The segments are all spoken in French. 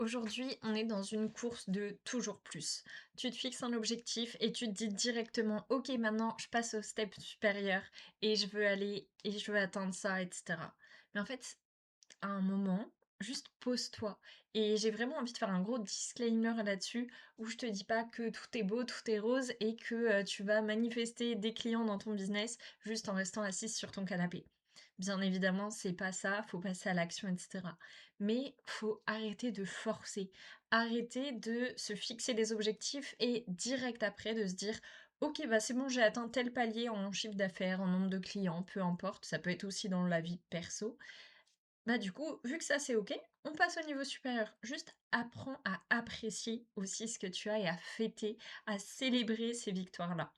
Aujourd'hui, on est dans une course de toujours plus. Tu te fixes un objectif et tu te dis directement, ok, maintenant je passe au step supérieur et je veux aller et je veux atteindre ça, etc. Mais en fait, à un moment, juste pose-toi. Et j'ai vraiment envie de faire un gros disclaimer là-dessus, où je te dis pas que tout est beau, tout est rose et que tu vas manifester des clients dans ton business juste en restant assise sur ton canapé. Bien évidemment, c'est pas ça, faut passer à l'action, etc. Mais faut arrêter de forcer, arrêter de se fixer des objectifs et direct après de se dire ok, bah c'est bon, j'ai atteint tel palier en chiffre d'affaires, en nombre de clients, peu importe, ça peut être aussi dans la vie perso. Bah du coup, vu que ça c'est ok, on passe au niveau supérieur. Juste apprends à apprécier aussi ce que tu as et à fêter, à célébrer ces victoires-là.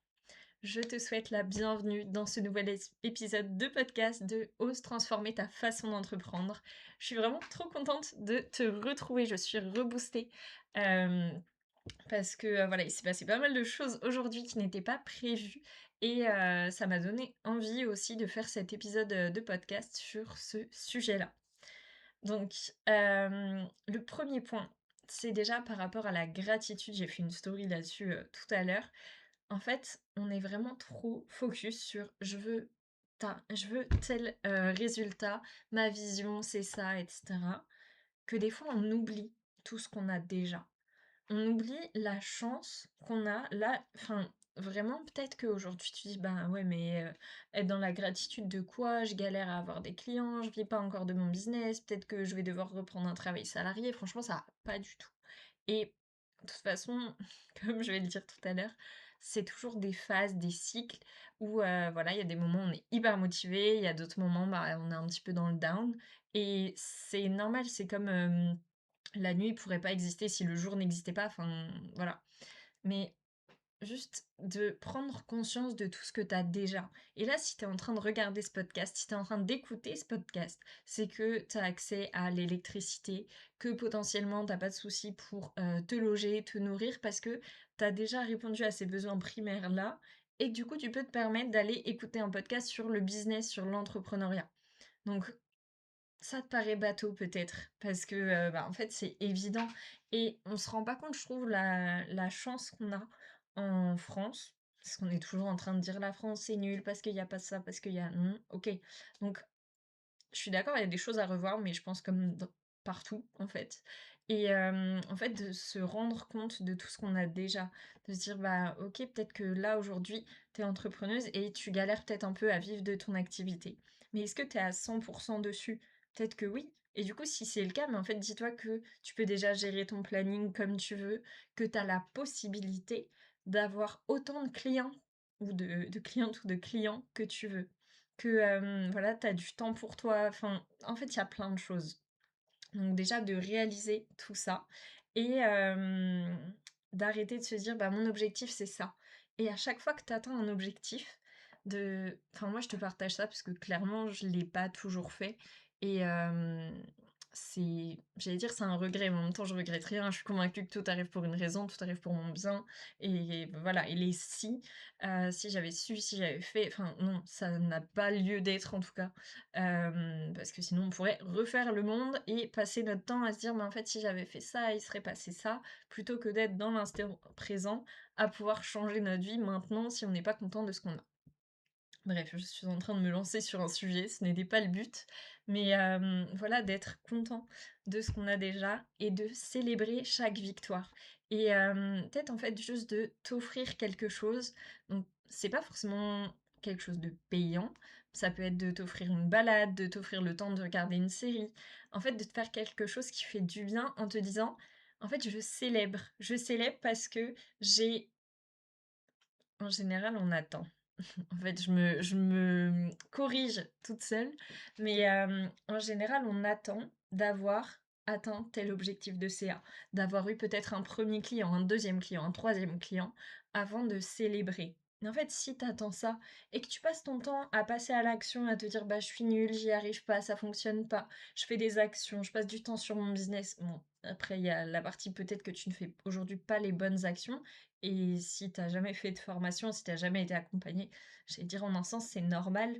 Je te souhaite la bienvenue dans ce nouvel épisode de podcast de Ose transformer ta façon d'entreprendre. Je suis vraiment trop contente de te retrouver, je suis reboostée. euh, Parce que voilà, il s'est passé pas mal de choses aujourd'hui qui n'étaient pas prévues et ça m'a donné envie aussi de faire cet épisode de podcast sur ce sujet-là. Donc, le premier point, c'est déjà par rapport à la gratitude. J'ai fait une story là-dessus tout à l'heure. En fait, on est vraiment trop focus sur je veux tel résultat, ma vision, c'est ça, etc. Que des fois, on oublie tout ce qu'on a déjà. On oublie la chance qu'on a là, enfin, vraiment, peut-être qu'aujourd'hui tu dis, ben ouais, mais être dans la gratitude de quoi? Je galère à avoir des clients, je vis pas encore de mon business, peut-être que je vais devoir reprendre un travail salarié. Franchement, ça va pas du tout. Et de toute façon, comme je vais le dire tout à l'heure, c'est toujours des phases, des cycles où voilà, il y a des moments où on est hyper motivé, il y a d'autres moments, bah, on est un petit peu dans le down. Et c'est normal, c'est comme la nuit pourrait pas exister si le jour n'existait pas, enfin voilà. Mais juste de prendre conscience de tout ce que tu as déjà. Et là, si tu es en train de regarder ce podcast, si tu es en train d'écouter ce podcast, c'est que tu as accès à l'électricité, que potentiellement t'as pas de soucis pour te loger, te nourrir, parce que tu as déjà répondu à ces besoins primaires-là, et que du coup, tu peux te permettre d'aller écouter un podcast sur le business, sur l'entrepreneuriat. Donc, ça te paraît bateau peut-être, parce que bah, en fait c'est évident et on se rend pas compte, je trouve, la chance qu'on a en France, parce qu'on est toujours en train de dire la France c'est nul, parce qu'il y a pas ça, parce qu'il y a... Non, ok. Donc je suis d'accord, il y a des choses à revoir, mais je pense comme partout en fait. Et en fait de se rendre compte de tout ce qu'on a déjà, de se dire bah ok peut-être que là aujourd'hui t'es entrepreneuse et tu galères peut-être un peu à vivre de ton activité. Mais est-ce que t'es à 100% dessus? Peut-être que oui. Et du coup si c'est le cas, mais en fait dis-toi que tu peux déjà gérer ton planning comme tu veux, que t'as la possibilité d'avoir autant de clients ou de clientes ou de clients que tu veux que voilà, tu as du temps pour toi. Enfin, en fait, il y a plein de choses. Donc déjà de réaliser tout ça et d'arrêter de se dire bah mon objectif c'est ça. Et à chaque fois que tu atteins un objectif, enfin moi je te partage ça parce que clairement je l'ai pas toujours fait et j'allais dire c'est un regret, mais en même temps je regrette rien. Je suis convaincue que tout arrive pour une raison, tout arrive pour mon bien et voilà. Et les si j'avais su, si j'avais fait, enfin non, ça n'a pas lieu d'être en tout cas. Parce que sinon on pourrait refaire le monde et passer notre temps à se dire mais en fait si j'avais fait ça, il serait passé ça, plutôt que d'être dans l'instant présent à pouvoir changer notre vie maintenant si on n'est pas content de ce qu'on a. Bref, je suis en train de me lancer sur un sujet, ce n'était pas le but, mais voilà, d'être content de ce qu'on a déjà et de célébrer chaque victoire. Et peut-être en fait juste de t'offrir quelque chose. Donc c'est pas forcément quelque chose de payant, ça peut être de t'offrir une balade, de t'offrir le temps de regarder une série, en fait de te faire quelque chose qui fait du bien en te disant, en fait je célèbre parce que j'ai, en général on attend. En fait, je me corrige toute seule, mais en général, on attend d'avoir atteint tel objectif de CA, d'avoir eu peut-être un premier client, un deuxième client, un troisième client, avant de célébrer. Mais en fait, si tu attends ça et que tu passes ton temps à passer à l'action, à te dire bah je suis nulle, j'y arrive pas, ça fonctionne pas, je fais des actions, je passe du temps sur mon business. Bon, après il y a la partie peut-être que tu ne fais aujourd'hui pas les bonnes actions et si t'as jamais fait de formation, si t'as jamais été accompagné, j'allais dire en un sens c'est normal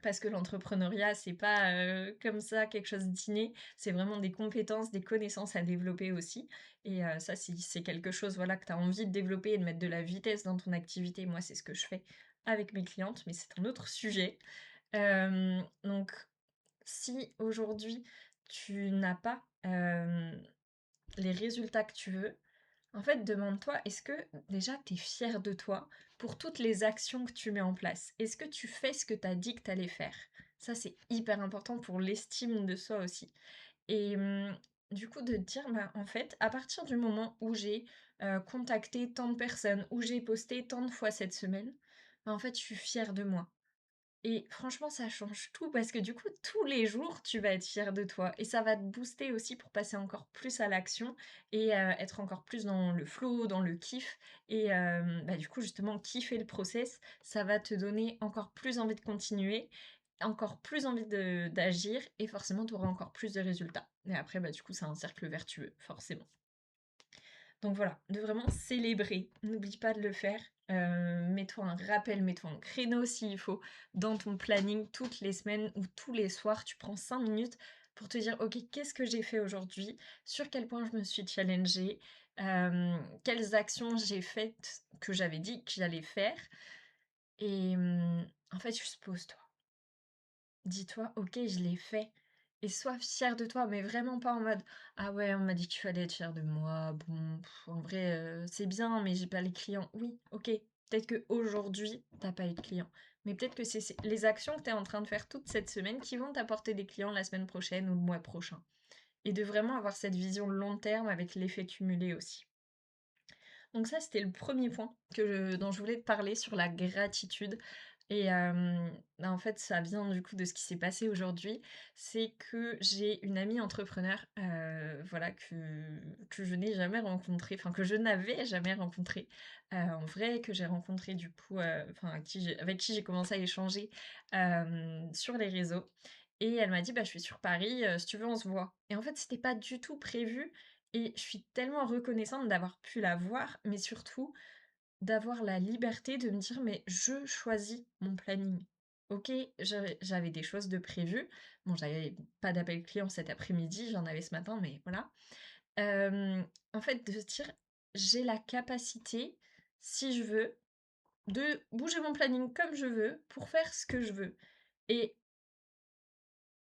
Parce que l'entrepreneuriat, c'est pas, comme ça quelque chose d'inné, c'est vraiment des compétences, des connaissances à développer aussi et ça, si c'est quelque chose, voilà, que tu as envie de développer et de mettre de la vitesse dans ton activité, moi, c'est ce que je fais avec mes clientes, mais c'est un autre sujet. Donc si aujourd'hui tu n'as pas, les résultats que tu veux, en fait, demande-toi, est-ce que déjà tu es fière de toi pour toutes les actions que tu mets en place? Est-ce que tu fais ce que tu as dit que tu allais faire? Ça, c'est hyper important pour l'estime de soi aussi. Et du coup, de te dire, bah, en fait, à partir du moment où j'ai contacté tant de personnes, où j'ai posté tant de fois cette semaine, bah, en fait, je suis fière de moi. Et franchement, ça change tout parce que du coup, tous les jours, tu vas être fier de toi et ça va te booster aussi pour passer encore plus à l'action et être encore plus dans le flow, dans le kiff et bah, du coup, justement, kiffer le process, ça va te donner encore plus envie de continuer, encore plus envie de d'agir et forcément, tu auras encore plus de résultats. Et après, bah, du coup, c'est un cercle vertueux, forcément. Donc voilà, de vraiment célébrer. N'oublie pas de le faire. Mets-toi un rappel, mets-toi un créneau s'il faut dans ton planning toutes les semaines ou tous les soirs. Tu prends 5 minutes pour te dire, OK, qu'est-ce que j'ai fait aujourd'hui? Sur quel point je me suis challengée? Quelles actions j'ai faites que j'avais dit que j'allais faire? Et en fait, juste pose-toi. Dis-toi: «OK, je l'ai fait» et sois fier de toi, mais vraiment pas en mode: «Ah ouais, on m'a dit qu'il fallait être fier de moi, bon, en vrai, c'est bien, mais j'ai pas les clients». Oui, OK, peut-être qu'aujourd'hui, tu pas eu de clients, mais peut-être que c'est les actions que tu es en train de faire toute cette semaine qui vont t'apporter des clients la semaine prochaine ou le mois prochain et de vraiment avoir cette vision long terme avec l'effet cumulé aussi. Donc ça, c'était le premier point dont je voulais te parler sur la gratitude. Et bah, en fait, ça vient du coup de ce qui s'est passé aujourd'hui. C'est que j'ai une amie entrepreneur, voilà, que je n'ai jamais rencontrée, enfin que je n'avais jamais rencontrée, en vrai, que j'ai rencontrée du coup, enfin avec qui j'ai commencé à échanger, sur les réseaux. Et elle m'a dit: «Bah, je suis sur Paris, si tu veux, on se voit». Et en fait, c'était pas du tout prévu et je suis tellement reconnaissante d'avoir pu la voir, mais surtout d'avoir la liberté de me dire: «Mais je choisis mon planning». OK, j'avais des choses de prévues. Bon, j'avais pas d'appel client cet après-midi, j'en avais ce matin, mais voilà. En fait, de se dire: «J'ai la capacité, si je veux, de bouger mon planning comme je veux pour faire ce que je veux». Et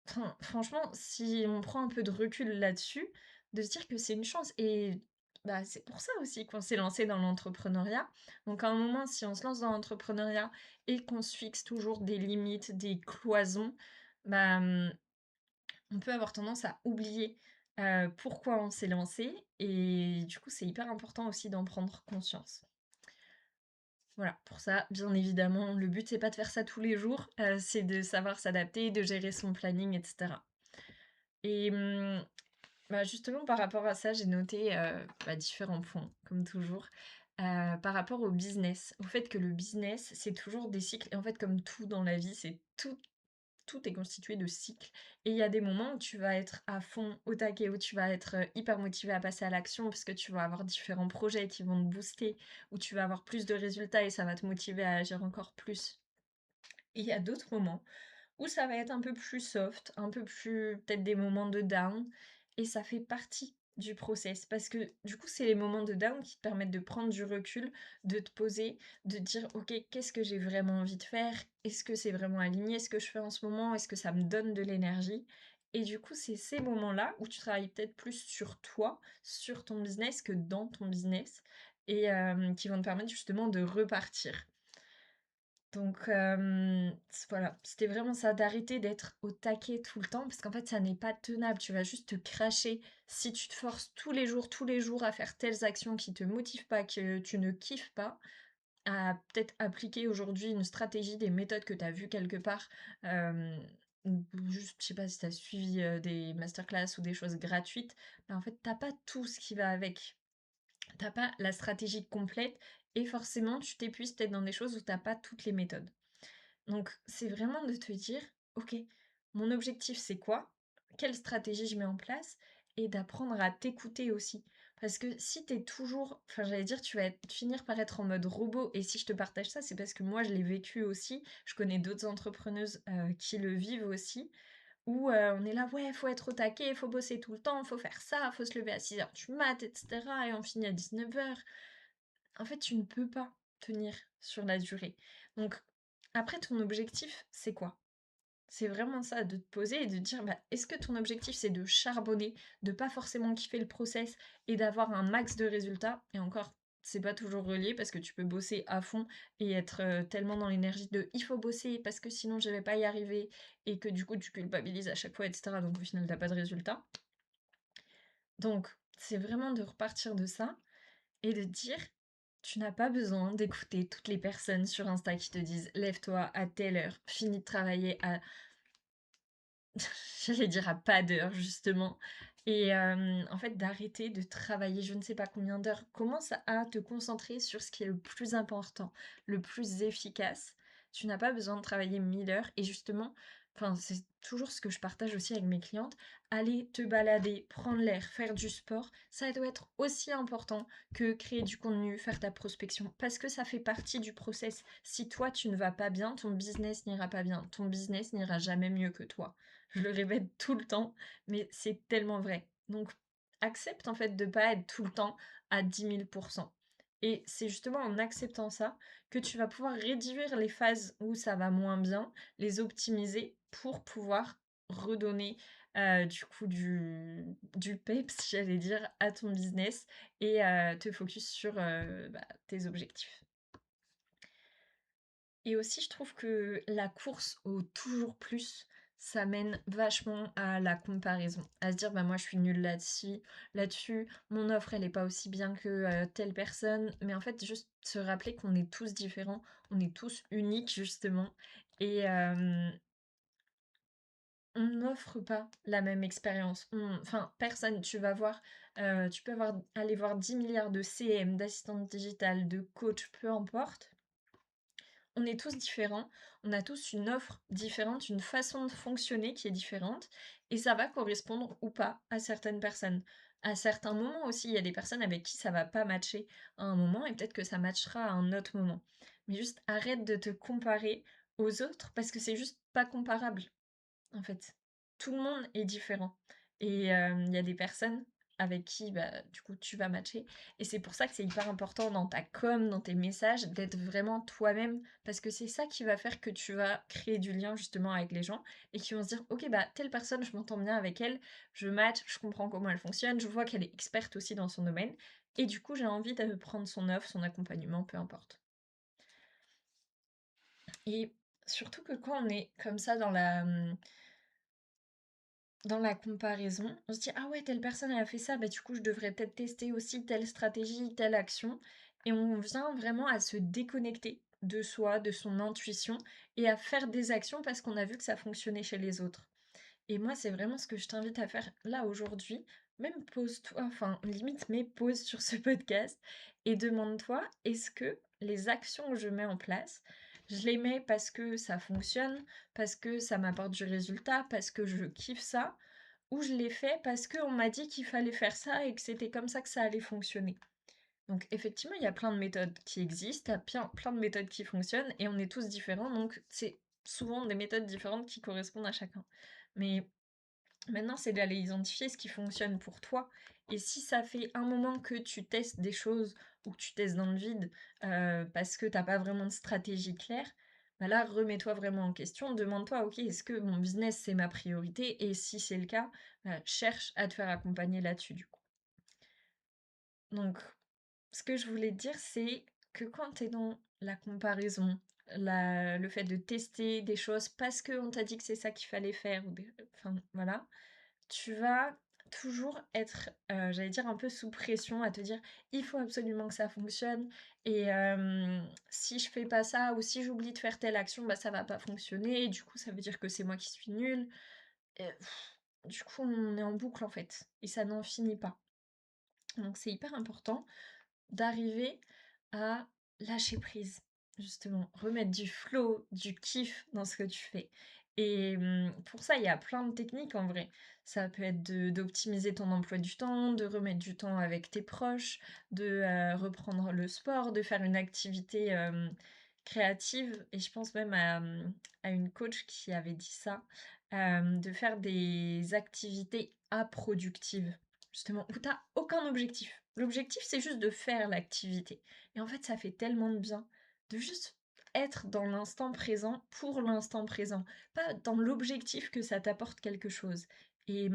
enfin, franchement, si on prend un peu de recul là-dessus, de se dire que c'est une chance et bah, c'est pour ça aussi qu'on s'est lancé dans l'entrepreneuriat. Donc à un moment, si on se lance dans l'entrepreneuriat et qu'on se fixe toujours des limites, des cloisons, bah, on peut avoir tendance à oublier, pourquoi on s'est lancé et du coup, c'est hyper important aussi d'en prendre conscience. Voilà, pour ça, bien évidemment, le but c'est pas de faire ça tous les jours, c'est de savoir s'adapter, de gérer son planning et cetera. Et bah, justement par rapport à ça, j'ai noté, bah, différents points comme toujours. Par rapport au business, au fait que le business, c'est toujours des cycles et en fait comme tout dans la vie, c'est tout est constitué de cycles et il y a des moments où tu vas être à fond, au taquet, où tu vas être, hyper motivé à passer à l'action parce que tu vas avoir différents projets qui vont te booster, où tu vas avoir plus de résultats et ça va te motiver à agir encore plus. Et il y a d'autres moments où ça va être un peu plus soft, un peu plus peut-être des moments de down et ça fait partie du process parce que du coup, c'est les moments de down qui te permettent de prendre du recul, de te poser, de te dire: «OK, qu'est-ce que j'ai vraiment envie de faire? Est-ce que c'est vraiment aligné ce que je fais en ce moment? Est-ce que ça me donne de l'énergie?» Et du coup, c'est ces moments-là où tu travailles peut-être plus sur toi, sur ton business que dans ton business et qui vont te permettre justement de repartir. Donc voilà, c'était vraiment ça, d'arrêter d'être au taquet tout le temps parce qu'en fait, ça n'est pas tenable. Tu vas juste te cracher si tu te forces tous les jours à faire telles actions qui te motivent pas, que tu ne kiffes pas, à peut-être appliquer aujourd'hui une stratégie, des méthodes que tu as vues quelque part, hem, ou juste, je sais pas si tu as suivi, des masterclass ou des choses gratuites, bah, en fait, tu pas tout ce qui va avec. T'as pas la stratégie complète et forcément, tu t'épuises peut-être dans des choses où t'as pas toutes les méthodes. Donc, c'est vraiment de te dire: «OK, mon objectif, c'est quoi? Quelle stratégie je mets en place?» et d'apprendre à t'écouter aussi. Parce que si t'es toujours enfin, j'allais dire, tu vas finir par être en mode robot et si je te partage ça, c'est parce que moi, je l'ai vécu aussi. Je connais d'autres entrepreneuses, qui le vivent aussi, où, on est là: «Ouais, faut être au taquet, faut bosser tout le temps, faut faire ça, faut se lever à 6 heures du mat et cetera et on finit à 19 heures. En fait, tu ne peux pas tenir sur la durée. Donc après, ton objectif, c'est quoi? C'est vraiment ça, de te poser et de te dire, bah, est-ce que ton objectif c'est de charbonner, de pas forcément kiffer le process et d'avoir un max de résultats? Et encore, c'est pas toujours relié parce que tu peux bosser à fond et être tellement dans l'énergie de il faut bosser parce que sinon je vais pas y arriver et que du coup tu culpabilises à chaque fois, etc. Donc au final, t'as pas de résultat. Donc c'est vraiment de repartir de ça et de dire, tu n'as pas besoin d'écouter toutes les personnes sur Insta qui te disent lève-toi à telle heure, finis de travailler à j'allais dire à pas d'heure justement et en fait d'arrêter de travailler je ne sais pas combien d'heures. Commence à te concentrer sur ce qui est le plus important, le plus efficace. Tu n'as pas besoin de travailler 1000 heures et justement, enfin c'est toujours ce que je partage aussi avec mes clientes, aller te balader, prendre l'air, faire du sport, ça doit être aussi important que créer du contenu, faire ta prospection parce que ça fait partie du process. Si toi tu ne vas pas bien, ton business n'ira pas bien, ton business n'ira jamais mieux que toi. Je le répète tout le temps, mais c'est tellement vrai. Donc, accepte en fait de pas être tout le temps à 10 000%. Et c'est justement en acceptant ça que tu vas pouvoir réduire les phases où ça va moins bien, les optimiser pour pouvoir redonner du coup du peps, j'allais dire, à ton business et te focus sur bah, tes objectifs. Et aussi, je trouve que la course au toujours plus, ça mène vachement à la comparaison. À se dire, bah moi je suis nulle là-dessus, mon offre elle est pas aussi bien que telle personne. Mais en fait, juste se rappeler qu'on est tous différents, on est tous uniques justement. Et on n'offre pas la même expérience. Enfin, personne, tu peux aller voir 10 milliards de CM, d'assistantes digitales, de coachs, peu importe. On est tous différents, on a tous une offre différente, une façon de fonctionner qui est différente, et ça va correspondre ou pas à certaines personnes. À certains moments aussi, il y a des personnes avec qui ça va pas matcher à un moment, et peut-être que ça matchera à un autre moment. Mais juste arrête de te comparer aux autres parce que c'est juste pas comparable en fait. Tout le monde est différent et il y a des personnes avec qui, bah, du coup, tu vas matcher et c'est pour ça que c'est hyper important dans ta com, dans tes messages, d'être vraiment toi-même parce que c'est ça qui va faire que tu vas créer du lien justement avec les gens et qui vont se dire: «OK, bah, telle personne, je m'entends bien avec elle, je match, je comprends comment elle fonctionne, je vois qu'elle est experte aussi dans son domaine et du coup, j'ai envie de prendre son offre, son accompagnement, peu importe». Et surtout que quand on est comme ça dans la comparaison, on se dit: «Ah ouais, telle personne elle a fait ça, bah, du coup je devrais peut-être tester aussi telle stratégie, telle action» et on vient vraiment à se déconnecter de soi, de son intuition et à faire des actions parce qu'on a vu que ça fonctionnait chez les autres. Et moi, c'est vraiment ce que je t'invite à faire là aujourd'hui. Même pose-toi, enfin limite mets pause sur ce podcast et demande-toi, est-ce que les actions que je mets en place, je les mets parce que ça fonctionne, parce que ça m'apporte du résultat, parce que je kiffe ça, ou je l'ai fait parce qu'on m'a dit qu'il fallait faire ça et que c'était comme ça que ça allait fonctionner. Donc effectivement, il y a plein de méthodes qui existent, il y a plein de méthodes qui fonctionnent et on est tous différents, donc c'est souvent des méthodes différentes qui correspondent à chacun. Mais maintenant, c'est d'aller identifier ce qui fonctionne pour toi. Et si ça fait un moment que tu testes des choses ou que tu testes dans le vide parce que t'as pas vraiment de stratégie claire, bah là, remets-toi vraiment en question. Demande-toi, ok, est-ce que mon business c'est ma priorité? Et si c'est le cas, cherche à te faire accompagner là-dessus du coup. Donc, ce que je voulais te dire, c'est que quand tu es dans la comparaison, le fait de tester des choses parce qu'on t'a dit que c'est ça qu'il fallait faire, enfin voilà, tu vas toujours être, j'allais dire un peu sous pression à te dire: «Il faut absolument que ça fonctionne et si je fais pas ça ou si j'oublie de faire telle action, bah, ça va pas fonctionner et du coup, ça veut dire que c'est moi qui suis nulle» et du coup, on est en boucle, en fait et ça n'en finit pas. Donc c'est hyper important d'arriver à lâcher prise, justement, remettre du flow, du kiff dans ce que tu fais Et pour ça, il y a plein de techniques en vrai. Ça peut être d'optimiser ton emploi du temps, de remettre du temps avec tes proches, de reprendre le sport, de faire une activité créative. Et je pense même à une coach qui avait dit ça, de faire des activités aproductives, justement, où t'as aucun objectif. L'objectif, c'est juste de faire l'activité. Et en fait, ça fait tellement de bien de juste être dans l'instant présent pour l'instant présent, pas dans l'objectif que ça t'apporte quelque chose. Et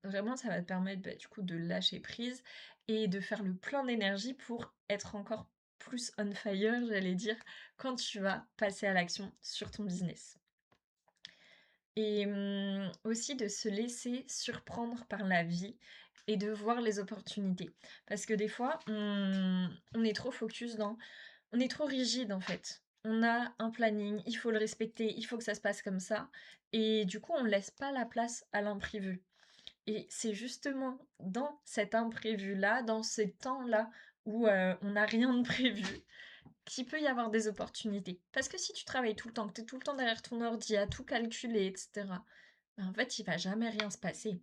vraiment, ça va te permettre bah, du coup de lâcher prise et de faire le plein d'énergie pour être encore plus on fire, j'allais dire, quand tu vas passer à l'action sur ton business. Et aussi de se laisser surprendre par la vie et de voir les opportunités. Parce que des fois, on est trop focus dans on est trop rigide en fait. On a un planning, il faut le respecter, il faut que ça se passe comme ça. Et du coup, on ne laisse pas la place à l'imprévu. Et c'est justement dans cet imprévu-là, dans ces temps-là où on n'a rien de prévu, qu'il peut y avoir des opportunités. Parce que si tu travailles tout le temps, que tu es tout le temps derrière ton ordi à tout calculer, etc., ben, en fait, il va jamais rien se passer.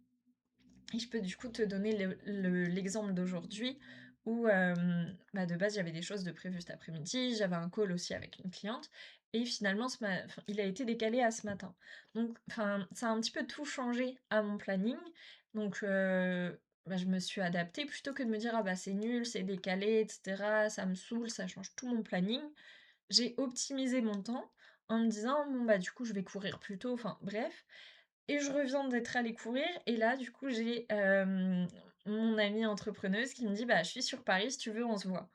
Et je peux du coup te donner l'exemple d'aujourd'hui où bah, de base j'avais des choses de prévues cet après-midi, j'avais un call aussi avec une cliente et finalement enfin, il a été décalé à ce matin. Donc enfin, ça a un petit peu tout changé à mon planning. Donc bah, je me suis adaptée plutôt que de me dire ah bah c'est nul, c'est décalé, etc. Ça me saoule, ça change tout mon planning. J'ai optimisé mon temps en me disant bon bah du coup je vais courir plus tôt, enfin bref. Et je reviens d'être allée courir et là, du coup, j'ai mon amie entrepreneuse qui me dit: «Bah, je suis sur Paris, si tu veux, on se voit».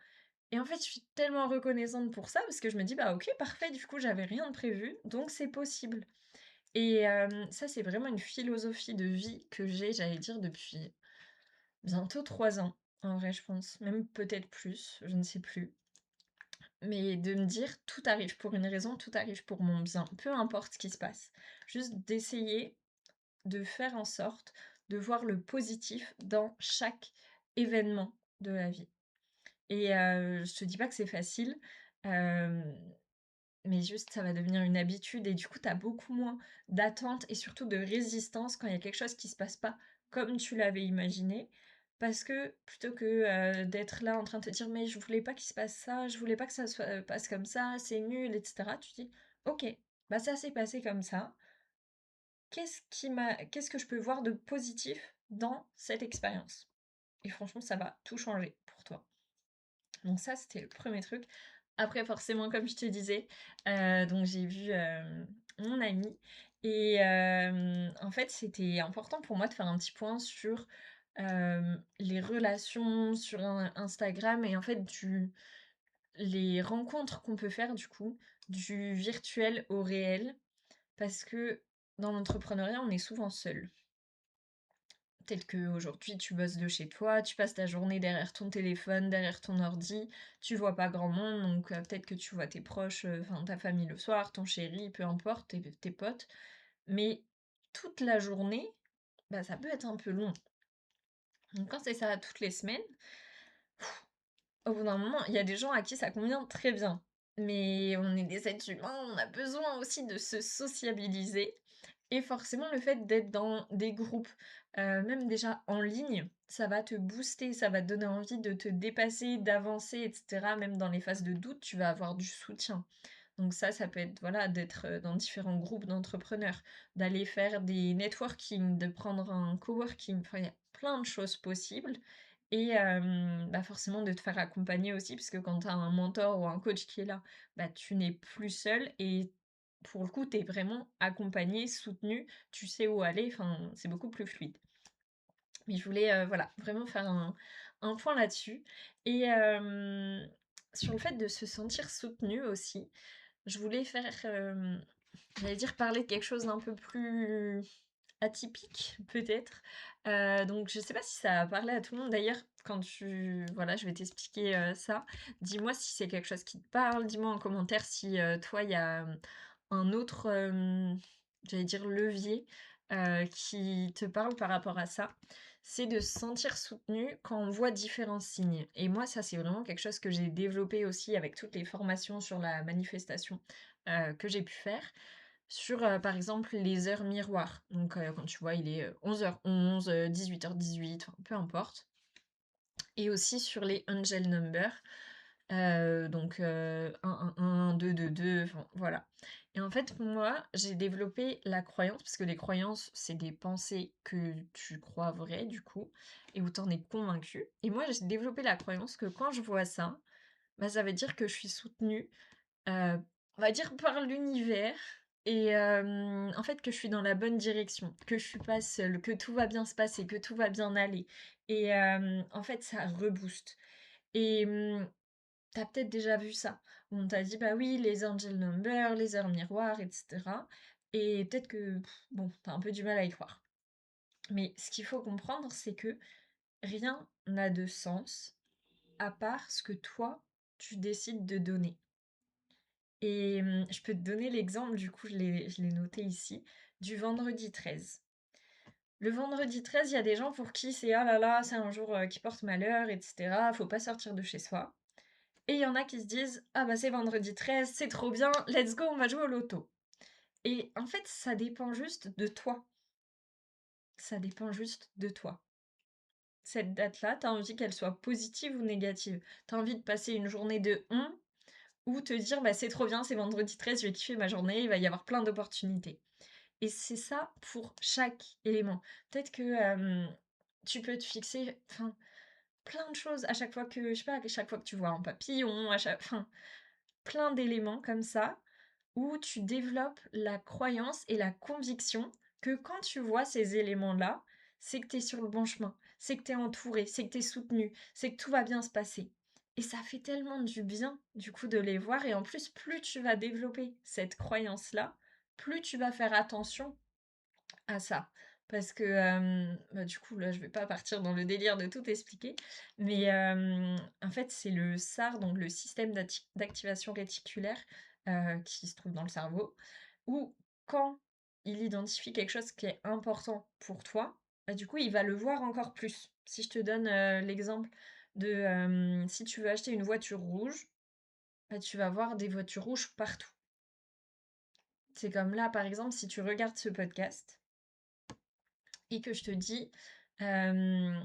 Et en fait, je suis tellement reconnaissante pour ça parce que je me dis: «Bah, OK, parfait, du coup, j'avais rien de prévu, donc c'est possible». Et ça, c'est vraiment une philosophie de vie que j'ai, j'allais dire, depuis bientôt 3 ans, en vrai, je pense, même peut-être plus, je ne sais plus. Mais de me dire: «Tout arrive pour une raison, tout arrive pour mon bien», peu importe ce qui se passe. Juste d'essayer de faire en sorte de voir le positif dans chaque événement de la vie. Et je te dis pas que c'est facile, hem, mais juste ça va devenir une habitude et du coup, tu as beaucoup moins d'attente et surtout de résistance quand il y a quelque chose qui se passe pas comme tu l'avais imaginé. Parce que plutôt que, d'être là en train de te dire: «Mais je voulais pas qu'il se passe ça, je voulais pas que ça soit passe comme ça, c'est nul» et cetera, tu dis: «OK, bah, ça s'est passé comme ça, qu'est-ce que je peux voir de positif dans cette expérience?» Et franchement, ça va tout changer pour toi. Donc ça, c'était le premier truc. Après, forcément, comme je te disais, donc j'ai vu, mon amie et en fait, c'était important pour moi de faire un petit point sur, les relations sur Instagram et en fait, du les rencontres qu'on peut faire, du coup, du virtuel au réel. Parce que dans l'entrepreneuriat, on est souvent seul. Peut-être qu'aujourd'hui, tu bosses de chez toi, tu passes ta journée derrière ton téléphone, derrière ton ordi, tu vois pas grand monde, donc peut-être que tu vois tes proches, enfin ta famille le soir, ton chéri, peu importe, tes potes. Mais toute la journée, bah, ça peut être un peu long. Donc quand c'est ça toutes les semaines, au bout d'un moment, il y a des gens à qui ça convient très bien. Mais on est des êtres humains, on a besoin aussi de se sociabiliser. Et forcément, le fait d'être dans des groupes, même déjà en ligne, ça va te booster, ça va te donner envie de te dépasser, d'avancer, et cetera. Même dans les phases de doute, tu vas avoir du soutien. Donc ça peut être, voilà, d'être, dans différents groupes d'entrepreneurs, d'aller faire des networking, de prendre un coworking, enfin, il y a plein de choses possibles et bah, forcément de te faire accompagner aussi parce que quand tu as un mentor ou un coach qui est là, bah, tu n'es plus seul et pour le coup, tu es vraiment accompagné, soutenu, tu sais où aller, enfin, c'est beaucoup plus fluide. Mais je voulais, voilà, vraiment faire un point là-dessus et sur le fait de se sentir soutenu aussi, je voulais faire, j'allais dire parler de quelque chose d'un peu plus atypique peut-être. Donc je sais pas si ça va parler à tout le monde. D'ailleurs, quand tu voilà, je vais t'expliquer, ça. Dis-moi si c'est quelque chose qui te parle, dis-moi en commentaire si, toi, il y a, un autre, j'allais dire levier, qui te parle par rapport à ça. C'est de se sentir soutenu quand on voit différents signes. Et moi, ça, c'est vraiment quelque chose que j'ai développé aussi avec toutes les formations sur la manifestation, que j'ai pu faire. sur, par exemple, les heures miroirs. Donc, quand tu vois, il est, 11h11, 18h18, enfin, peu importe. Et aussi sur les angel numbers, donc 1, 2, enfin, voilà. Et en fait, moi, j'ai développé la croyance, parce que les croyances, c'est des pensées que tu crois vraies, du coup, et où tu en es convaincu. Et moi, j'ai développé la croyance que quand je vois ça, bah, ça veut dire que je suis soutenue, on va dire par l'univers et en fait, que je suis dans la bonne direction, que je suis pas seule, que tout va bien se passer, que tout va bien aller et en fait, ça rebooste et tu peut-être déjà vu ça, où on t'a dit: «Bah oui, les angel numbers, les heures miroirs et cetera» et peut-être que, bon, tu un peu du mal à y croire. Mais ce qu'il faut comprendre, c'est que rien n'a de sens à part ce que toi, tu décides de donner. Et je peux te donner l'exemple, du coup, je l'ai noté ici, du vendredi 13. Le vendredi 13, il y a des gens pour qui c'est: «Ah là là, c'est un jour, qui porte malheur et cetera, faut pas sortir de chez soi». Et il y en a qui se disent: «Ah bah, c'est vendredi 13, c'est trop bien, let's go, on va jouer au loto». Et en fait, ça dépend juste de toi. Ça dépend juste de toi. Cette date-là, tu as envie qu'elle soit positive ou négative? Tu as envie de passer une journée de ou te dire: «Bah, c'est trop bien, c'est vendredi 13, je vais kiffer ma journée, il va y avoir plein d'opportunités». Et c'est ça pour chaque élément. Peut-être que, tu peux te fixer, enfin, plein de choses à chaque fois que, je sais pas, à chaque fois que tu vois un papillon, à chaque enfin, plein d'éléments comme ça, où tu développes la croyance et la conviction que quand tu vois ces éléments-là, c'est que tu es sur le bon chemin, c'est que tu es entouré, c'est que tu es soutenu, c'est que tout va bien se passer. Et ça fait tellement du bien, du coup, de les voir. Et en plus, plus tu vas développer cette croyance-là, plus tu vas faire attention à ça. Parce que, bah, du coup, là, je vais pas partir dans le délire de tout expliquer, mais en fait, c'est le SAR, donc le système d'activation réticulaire, qui se trouve dans le cerveau, où quand il identifie quelque chose qui est important pour toi, bah, du coup, il va le voir encore plus. Si je te donne, l'exemple de, si tu veux acheter une voiture rouge, bah, tu vas voir des voitures rouges partout. C'est comme là, par exemple, si tu regardes ce podcast et que je te dis, hem,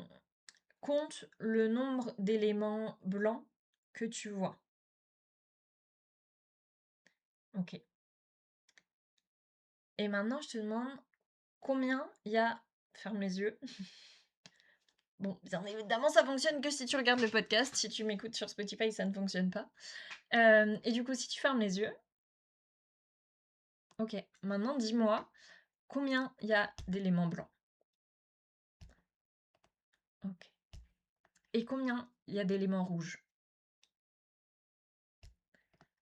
compte le nombre d'éléments blancs que tu vois. OK. Et maintenant, je te demande combien il y a, ferme les yeux. Bon, bien évidemment, ça fonctionne que si tu regardes le podcast. Si tu m'écoutes sur Spotify, ça ne fonctionne pas. Et du coup, si tu fermes les yeux, OK. Maintenant, dis-moi combien il y a d'éléments blancs? OK. Et combien il y a d'éléments rouges?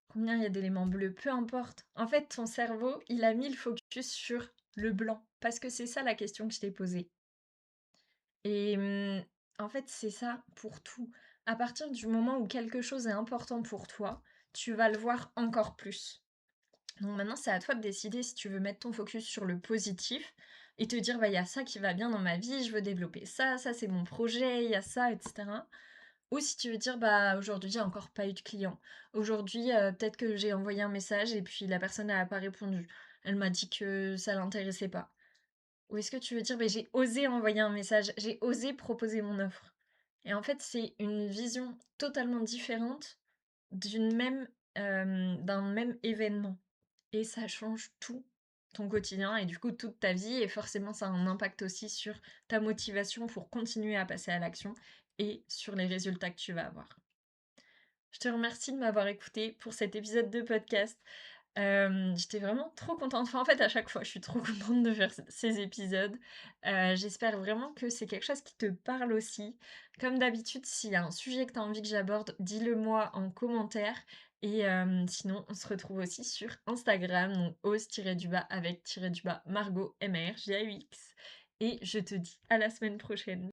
Combien il y a d'éléments bleus? Peu importe. En fait, ton cerveau, il a mis le focus sur le blanc, parce que c'est ça la question que je t'ai posée. Et en fait, c'est ça pour tout. À partir du moment où quelque chose est important pour toi, tu vas le voir encore plus. Donc maintenant, c'est à toi de décider si tu veux mettre ton focus sur le positif et te dire: «Bah, il y a ça qui va bien dans ma vie, je veux développer ça, ça c'est mon projet, il y a ça» et cetera. Ou si tu veux dire: «Bah, aujourd'hui, j'ai encore pas eu de client. Aujourd'hui, peut-être que j'ai envoyé un message et puis la personne n'a pas répondu. Elle m'a dit que ça l'intéressait pas». Ou est-ce que tu veux dire: «Beh, j'ai osé envoyer un message, j'ai osé proposer mon offre». Et en fait, c'est une vision totalement différente d'un même événement et ça change tout ton quotidien et du coup toute ta vie et forcément ça a un impact aussi sur ta motivation pour continuer à passer à l'action et sur les résultats que tu vas avoir. Je te remercie de m'avoir écoutée pour cet épisode de podcast. J'étais vraiment trop contente. Enfin, en fait, à chaque fois, je suis trop contente de faire ces épisodes. J'espère vraiment que c'est quelque chose qui te parle aussi. Comme d'habitude, s'il y a un sujet que tu as envie que j'aborde, dis-le moi en commentaire. Et sinon, on se retrouve aussi sur Instagram, donc ose-du-bas avec-Margot, Margaux. Et je te dis à la semaine prochaine.